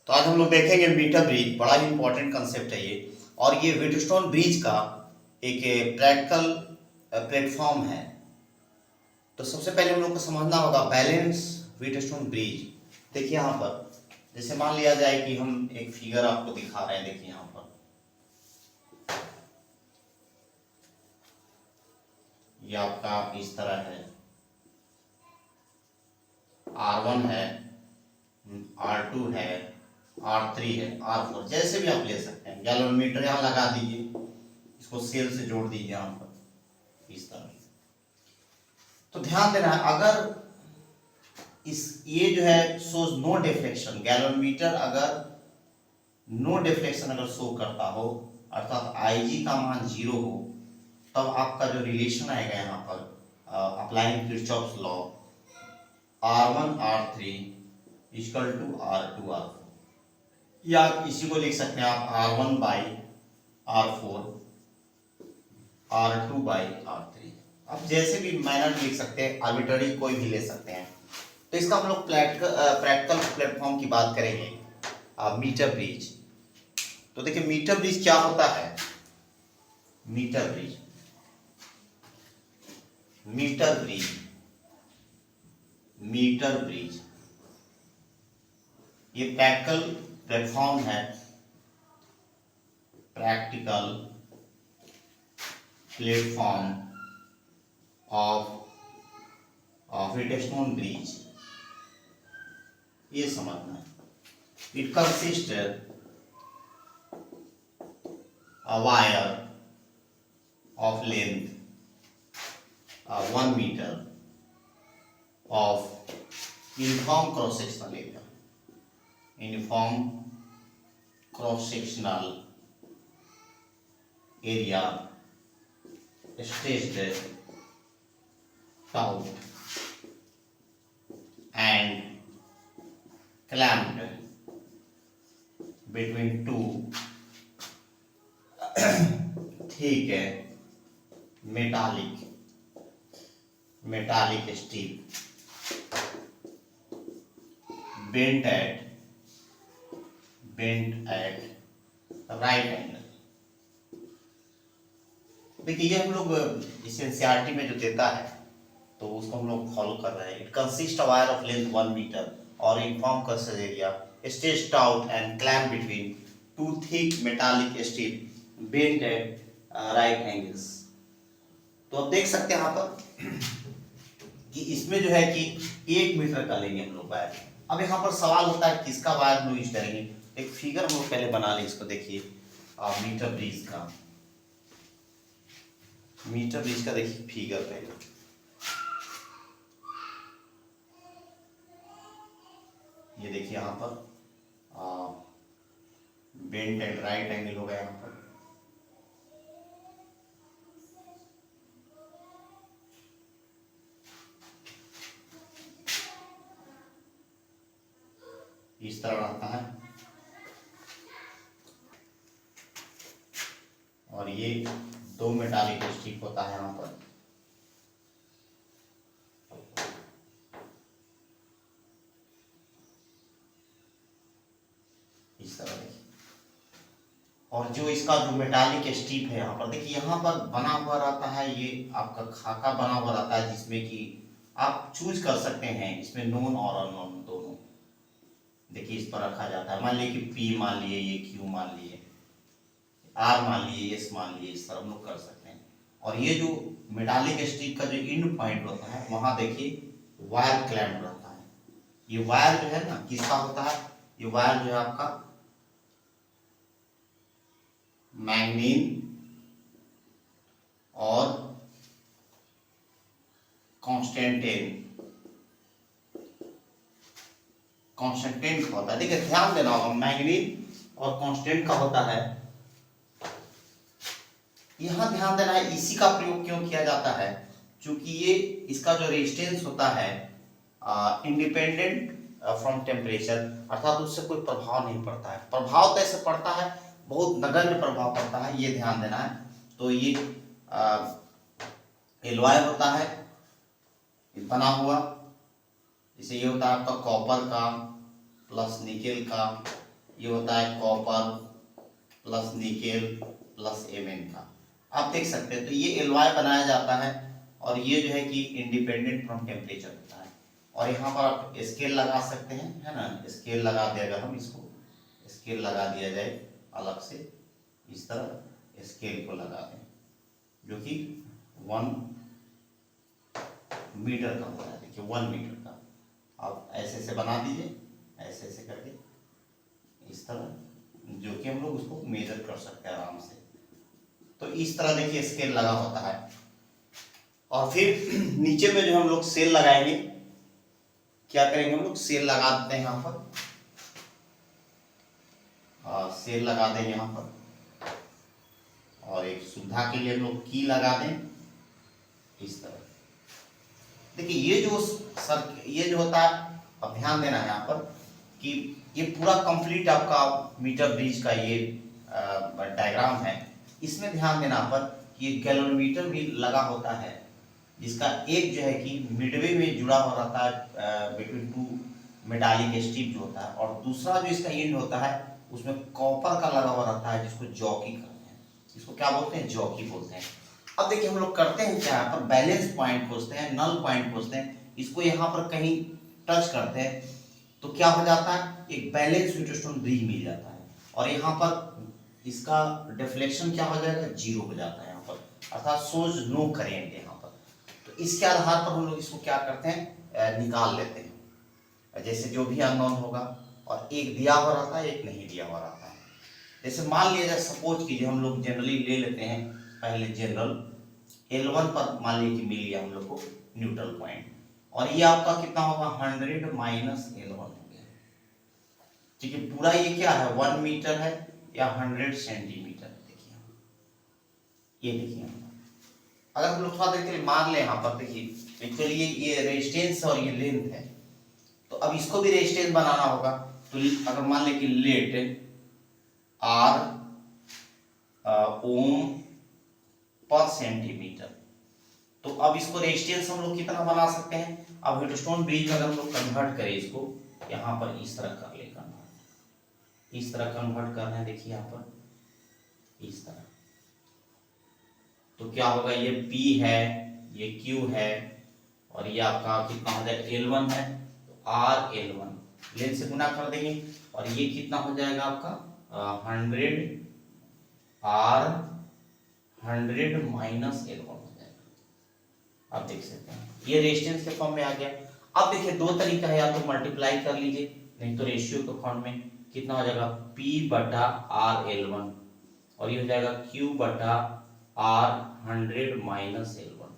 तो आज हम लोग देखेंगे मीटर ब्रिज, बड़ा ही इंपॉर्टेंट कंसेप्ट है ये। और ये व्हीटस्टोन ब्रिज का एक प्रैक्टिकल प्लेटफॉर्म है। तो सबसे पहले हम लोग को समझना होगा बैलेंस व्हीटस्टोन ब्रिज। देखिए यहाँ पर जैसे मान लिया जाए कि हम एक फिगर आपको दिखा रहे हैं। देखिए यहाँ पर ये आपका इस तरह है, R1 है, R2 है, R3 है, R4, जैसे भी आप ले सकते हैं। गैलोमीटर यहाँ लगा दीजिए, इसको सेल से जोड़ दीजिए यहाँ पर इस तरह। तो ध्यान देना है, अगर इस ये जो है शोज नो डिफ्लेक्शन, गैलोमीटर अगर नो डिफ्लेक्शन अगर शो करता हो, अर्थात IG का मान 0 हो, तब आपका जो रिलेशन आएगा यहाँ पर applying Kirchhoff's law, R1 R3 equal to R2 R4, या इसी को लिख सकते हैं आप R1 by R4 R2 by R3। आप जैसे भी माइनर लिख सकते हैं, आर्बिट्ररी कोई भी ले सकते हैं। तो इसका हम लोग प्रैक्टिकल प्लेटफॉर्म की बात करेंगे, मीटर ब्रिज। तो देखिए मीटर ब्रिज क्या होता है। मीटर ब्रिज ये प्रैक्टिकल प्लेटफॉर्म है, practical platform of Wheatstone bridge. ये समझना है। It consist a wire of length 1 meter of uniform cross sectional area, stretched out and clamped between two ठीक है metallic strip bent at right angle। देखिए ये हम लोग इस एनसीईआरटी में जो देता है तो उसको हम लोग फॉलो कर रहे हैं। It consist of wire of length 1 metre और uniform cross area stretched out and clamp between two thick metallic strip bent at right angles. तो आप देख सकते हैं यहाँ पर कि इसमें जो है कि 1 मीटर का लेंगे हम लोग वायर। अब यहाँ पर सवाल होता है किसका वायर हम लोग यूज करेंगे। एक फिगर हम लोग पहले बना लें, इसको देखिए मीटर ब्रिज का देखिए फिगर पहले। ये देखिए यहाँ पर बेंट एट राइट एंगल हो गया यहाँ पर। इस तरह रहता है और ये 2 मेटालिक स्ट्रिप होता है यहाँ पर। इस तरह देखिए, और जो इसका जो मेटालिक स्ट्रिप है यहाँ पर देखिए, यहाँ पर बना हुआ रहता है, ये आपका खाका बना हुआ रहता है जिसमें कि आप चूज कर सकते हैं इसमें नोन और अननोन दोनों। देखिए इस पर रखा जाता है, मान लीजिए कि P मान लिए, ये Q मान लिए, R मान लिए, S मान लिए, इस तरह हम लोग कर सकते हैं। और ये जो मेटालिक स्ट्रिप का जो इंड पॉइंट होता है वहां देखिए वायर क्लैम्प रहता है। ये वायर जो है ना किसका होता है, ये वायर जो है आपका मैग्नीन और कॉन्स्टेंटेन का होता है। देखिए ध्यान देना होगा, मैग्नीन और कांस्टेंट का होता है। यहां ध्यान देना है इसी का प्रयोग क्यों किया जाता है, क्योंकि ये इसका जो रेजिस्टेंस होता है इंडिपेंडेंट फ्रॉम टेम्परेचर, अर्थात उससे कोई प्रभाव नहीं पड़ता है। प्रभाव कैसे पड़ता है, बहुत नगण्य प्रभाव पड़ता है, ये ध्यान देना है। तो ये एलॉय होता है बना हुआ, जैसे ये होता है आपका कॉपर का प्लस निकेल का ये होता है copper plus nickel plus Mn का। आप देख सकते हैं तो ये एलॉय बनाया जाता है और ये जो है कि इंडिपेंडेंट फ्रॉम टेम्परेचर होता है। और यहाँ पर आप स्केल लगा सकते हैं, है ना, स्केल लगा दे, अगर हम इसको स्केल लगा दिया जाए अलग से, इस तरह स्केल को लगा दें जो कि 1 मीटर का होता है। देखिए 1 मीटर का आप ऐसे ऐसे बना दीजिए, ऐसे ऐसे करके इस तरह, जो कि हम लोग उसको मेजर कर सकते हैं आराम से। तो इस तरह देखिए स्केल लगा होता है। और फिर नीचे में जो हम लोग सेल लगाएंगे, क्या करेंगे हम लोग, सेल लगा देते हैं यहाँ पर, सेल लगा दें यहाँ पर, और एक सुविधा के लिए हम लोग की लगा दें इस तरह। देखिए ये जो ये जो होता है, अब ध्यान देना है यहाँ पर कि ये पूरा कंप्लीट आपका मीटर ब्रिज का ये डायग्राम है। इसमें ध्यान देना पर कि ये गैलोरीमीटर भी लगा होता है, जिसका एक जो है कि मिडवे में जुड़ा हुआ रहता है बिटवीन 2 मेटालिक स्ट्रिप जो होता है, और दूसरा जो इसका एंड होता है उसमें कॉपर का लगा हुआ रहता है, जिसको जॉकी कहते हैं। इसको क्या बोलते हैं, जॉकी बोलते हैं। अब देखिए हम लोग करते हैं क्या, यहाँ पर बैलेंस पॉइंट खोजते हैं, नल पॉइंट खोजते हैं, इसको यहाँ पर कहीं टच करते हैं तो क्या हो जाता है, एक बैलेंस हीटस्टोन ब्रिज मिल जाता है, और यहाँ पर इसका डिफ्लेक्शन क्या हो जाएगा, 0 हो जाता है यहाँ पर, अर्थात सोर्स नो करेंट यहाँ पर। तो इसके आधार पर हम लोग इसको क्या करते हैं, निकाल लेते हैं, जैसे जो भी अननोन होगा, और एक दिया हुआ रहता है, एक नहीं दिया हुआ रहता है। जैसे मान लिया जाए, सपोज कीजिए हम लोग जनरली ले लेते हैं पहले जनरल L1 पर मान लीजिए कि मिल गया हम लोग को न्यूट्रल पॉइंट, और ये आपका कितना होगा, 100 माइनस L1 हो गया। ठीक है, पूरा ये क्या है, 1 मीटर है या 100 सेंटीमीटर। देखिए ये देखिए, अगर हम लोग थोड़ा देर के लिए मान ले यहाँ पर, देखिए एक्चुअली ये रेजिस्टेंस और ये लेंथ है, तो अब इसको भी रेजिस्टेंस बनाना होगा। तो अगर मान ले कि लेट R ओम पर सेंटीमीटर, तो अब इसको रेजिस्टेंस हम लोग कितना बना सकते हैं। अब हीटस्टोन ब्रिज में अगर हम लोग कन्वर्ट करें इसको, यहाँ पर इस तरह कर ले, कन्वर्ट इस तरह कन्वर्ट कर रहे हैं, देखिए यहाँ पर इस तरह, तो क्या होगा, ये P है, ये Q है, और ये आपका कितना हो जाएगा, L1 है, तो R L1 लेंथ से गुना कर देंगे, और ये कितना हो जाएगा आपका 100 R 100 माइनस L1 हो जाएगा। आप देख सकते हैं ये रेजिस्टेंस के फॉर्म में आ गया। अब देखिए दो तरीका है, या तो मल्टीप्लाई कर लीजिए, नहीं तो रेशियो के फॉर्म में कितना हो जाएगा, P बटा R L1, और ये हो जाएगा Q बटा R 100 माइनस L1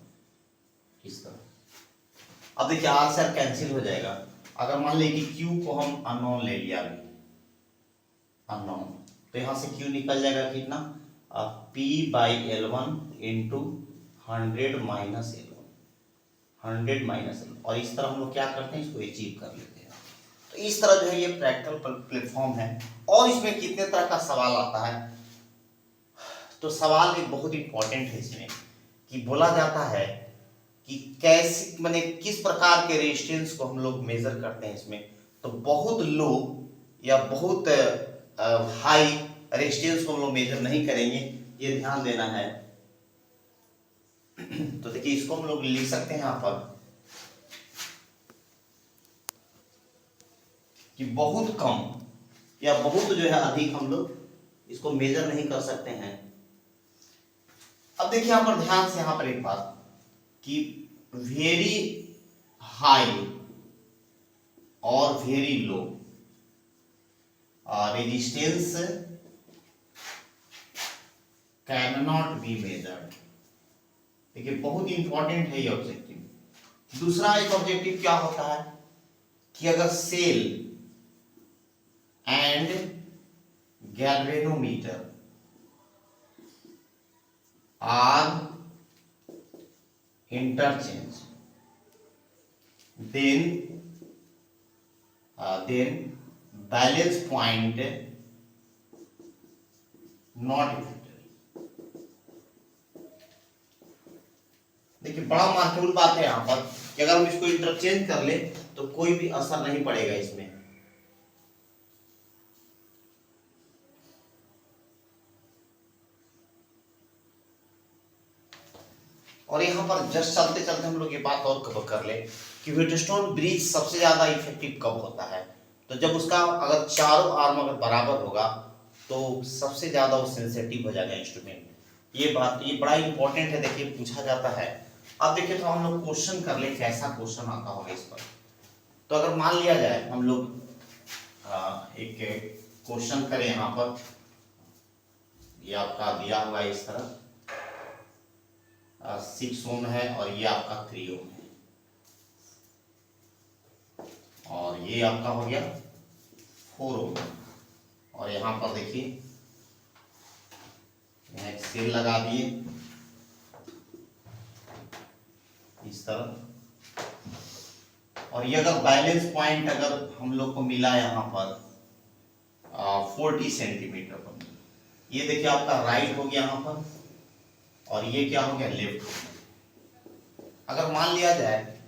इस तरह। अब देखिए R से कैंसिल हो जाएगा। अगर मान लीजिए कि Q को हम अननोन ले लिया, अभी अननोन, तो यहाँ से Q निकल जाएगा कितना, P by L1 into 100 minus L1, 100 minus L1, और इस तरह हम लोग क्या करते हैं, इसको अचीव कर लेते हैं। तो इस तरह जो है ये प्रैक्टिकल प्लेटफॉर्म है, और इसमें कितने तरह का सवाल आता है। तो सवाल एक बहुत इंपॉर्टेंट है इसमें, कि बोला जाता है कि कैसे, माने किस प्रकार के रेजिस्टेंस को हम लोग मेजर करते हैं इसमें। तो बहुत लो या बहुत हाई रेजिस्टेंस को हम लोग मेजर नहीं करेंगे, ये ध्यान देना है। तो देखिए इसको हम लोग लिख सकते हैं यहाँ पर कि बहुत कम या बहुत जो है अधिक हम लोग इसको मेजर नहीं कर सकते हैं। अब देखिए यहाँ पर ध्यान से, यहाँ पर एक बात कि वेरी हाई और very low resistance can not be measured. देखिए बहुत इंपॉर्टेंट है ये ऑब्जेक्टिव। दूसरा एक ऑब्जेक्टिव क्या होता है कि अगर cell and galvanometer are interchange, then balance point not affected. देखिए बड़ा मार्केबल बात है यहाँ पर कि अगर हम इसको इंटरचेंज कर ले तो कोई भी असर नहीं पड़ेगा इसमें। और यहाँ पर जस्ट चलते चलते हम लोग ये बात और कवर कर ले कि व्हीटस्टोन ब्रिज सबसे ज्यादा इफेक्टिव कब होता है, तो जब उसका अगर चारों आर्म अगर बराबर होगा तो सबसे ज्यादा वो सेंसिटिव हो जाएगा इंस्ट्रूमेंट। ये बात ये बड़ा इंपॉर्टेंट है, देखिए पूछा जाता है। अब देखिए तो हम लोग क्वेश्चन कर ले कैसा क्वेश्चन आता होगा इस पर। तो अगर मान लिया जाए हम लोग एक क्वेश्चन करें यहाँ पर, ये आपका दिया हुआ इस तरह 6 ओम है और ये आपका 3 ओम है और ये आपका हो गया 4 ओम। और यहाँ पर देखिए यहाँ एक सेल लगा दिए इस तरह, और ये अगर बैलेंस पॉइंट अगर हम लोग को मिला यहाँ पर 40 सेंटीमीटर पर, ये देखिए आपका राइट हो गया यहाँ पर और ये क्या हो गया लेफ्ट हो गया। अगर मान लिया जाए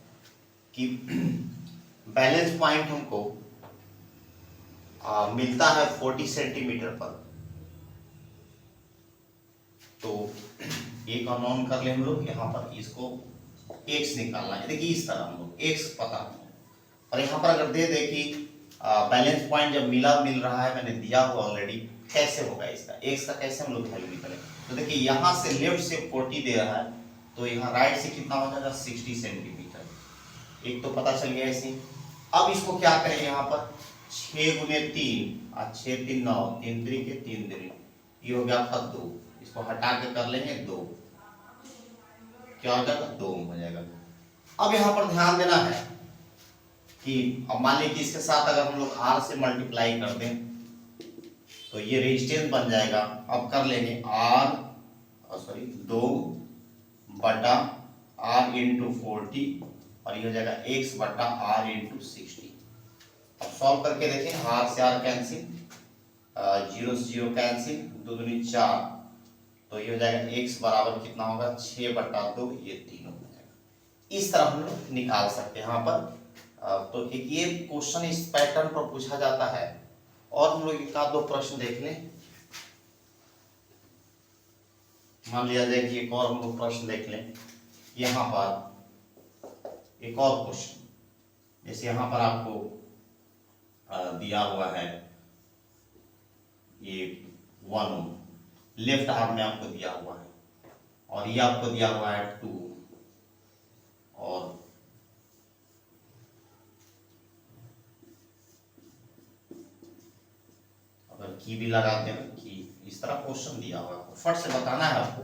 कि बैलेंस पॉइंट हमको मिलता है 40 सेंटीमीटर पर, तो एक अननोन कर ले हम लोग यहाँ पर, इसको x निकालना है। देखिए इस तरह हम लोग x पता है, और यहाँ पर अगर दे दे कि बैलेंस पॉइंट जब मिल रहा है, मैंने दिया हुआ ऑलरेडी, कैसे होगा इसका x का कैसे हम लोग वैल्यू निकालें। तो देखिए यहाँ से लेफ्ट से 40 दे रहा है तो यहाँ राइट से कितना हो जाएगा 60 सेंटीमीटर, एक तो पता चल गया ऐसे। अब इसको क्या करें यहाँ पर 6 गुने 3 और 6 3 9 3 3 के 3 3, ये हो गया आपका 2, इसको हटा के कर लेंगे 2, क्या हो जाएगा 2 हो जाएगा। अब यहाँ पर ध्यान देना है कि अब मान लीजिए कि इसके साथ अगर हम लोग r से मल्टीप्लाई कर दें तो ये रेजिस्टेंस बन जाएगा। अब कर लेंगे r 2 बटा r इंटू 40 और ये हो जाएगा x बटा r इंटू 60। अब सॉल्व करके देखें, r से r कैंसिल, 0 से 0 कैंसिल, 2 दूनी 4, तो ये हो जाएगा x बराबर कितना होगा 6 बटा 2, ये 3 हो जाएगा। इस तरह हम लोग निकाल सकते हैं यहाँ पर। तो एक ये क्वेश्चन इस पैटर्न पर पूछा जाता है। और हम लोग एक आध दो प्रश्न देख लें, मान लिया जाए कि एक और हम लोग प्रश्न देख लें। यहाँ पर एक और क्वेश्चन, जैसे यहाँ पर आपको दिया हुआ है ये 1 ओम लेफ्ट आर्म में आपको दिया हुआ है, और ये आपको दिया हुआ है 2, और अगर की भी लगाते हैं कि इस तरह क्वेश्चन दिया हुआ है, फट से बताना है आपको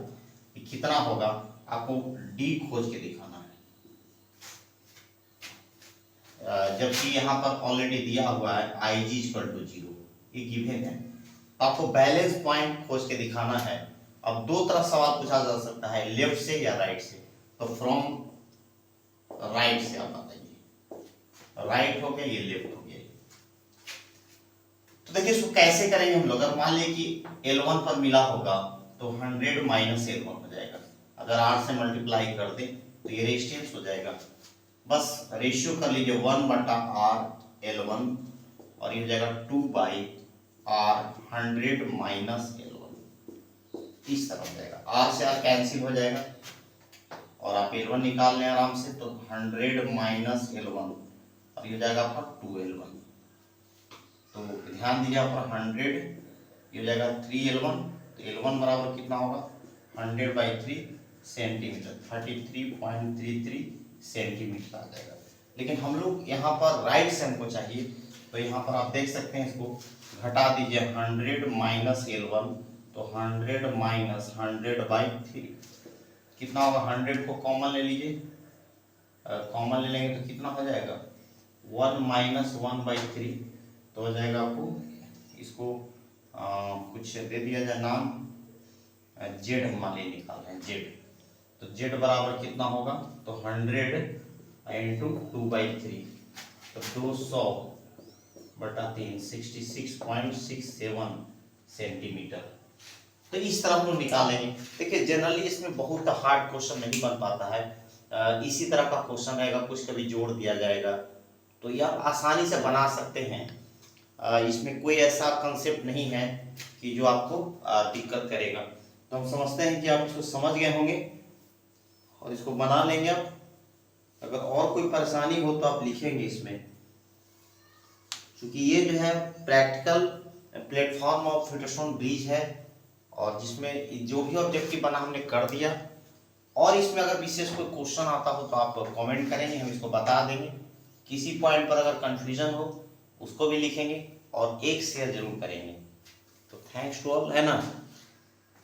कि कितना होगा, आपको डी खोज के दिखाना है। जबकि यहाँ पर ऑलरेडी दिया हुआ है IG = 0, ये गिवन है, तो आपको बैलेंस पॉइंट खोज के दिखाना है। अब दो तरह सवाल पूछा जा सकता है, लेफ्ट से या राइट से। तो फ्रॉम राइट से आप बताइए, राइट हो गया, ये लेफ्ट हो गया। तो देखिए इसको कैसे करेंगे हम लोग। अगर मान लिया कि L1 पर मिला होगा तो 100 माइनस L1 हो जाएगा। अगर R से मल्टीप्लाई कर दें तो ये रेजिस्टेंस हो जाएगा। बस रेशियो कर लीजिए 1 बटा R L1 और ये हो जाएगा 2 बाई R 100 माइनस L1, इस तरह हो जाएगा। R से R कैंसिल हो जाएगा और आप L1 निकाल लें आराम से, तो 100 माइनस L1 और ये हो जाएगा आपका 2L1। तो ध्यान दीजिए यहाँ पर 100, ये हो जाएगा 3L1, तो L1 बराबर कितना होगा 100/3 सेंटीमीटर, 33.33 सेंटीमीटर आ जाएगा। लेकिन हम लोग यहाँ पर राइट से हमको चाहिए, तो यहाँ पर आप देख सकते हैं, इसको घटा दीजिए 100 माइनस L1, तो 100 माइनस 100/3 कितना होगा, 100 को कॉमन ले लीजिए, कॉमन ले लेंगे तो कितना हो जाएगा 1 माइनस 1/3, तो हो जाएगा आपको, इसको कुछ दे दिया जाए नाम, जेड हम मान लीजिए निकाल रहे हैं जेड, तो जेड बराबर कितना होगा, तो 100 इंटू 2/3, तो 200/3 66.67 सेंटीमीटर। तो इस तरह हम लोग निकालेंगे। देखिए जनरली इसमें बहुत हार्ड क्वेश्चन नहीं बन पाता है, इसी तरह का क्वेश्चन रहेगा, कुछ कभी जोड़ दिया जाएगा, तो ये आप आसानी से बना सकते हैं। इसमें कोई ऐसा कंसेप्ट नहीं है कि जो आपको दिक्कत करेगा। तो हम समझते हैं कि आप इसको समझ गए होंगे और इसको बना लेंगे आप। अगर और कोई परेशानी हो तो आप लिखेंगे इसमें, क्योंकि ये जो है प्रैक्टिकल प्लेटफॉर्म ऑफ फिटरस्टोन ब्रिज है, और जिसमें जो भी ऑब्जेक्टिव बना हमने कर दिया। और इसमें अगर विशेष कोई क्वेश्चन आता हो तो आप कमेंट करेंगे, हम इसको बता देंगे। किसी पॉइंट पर अगर कंफ्यूजन हो उसको भी लिखेंगे और एक शेयर जरूर करेंगे। तो थैंक्स टू ऑल, है ना।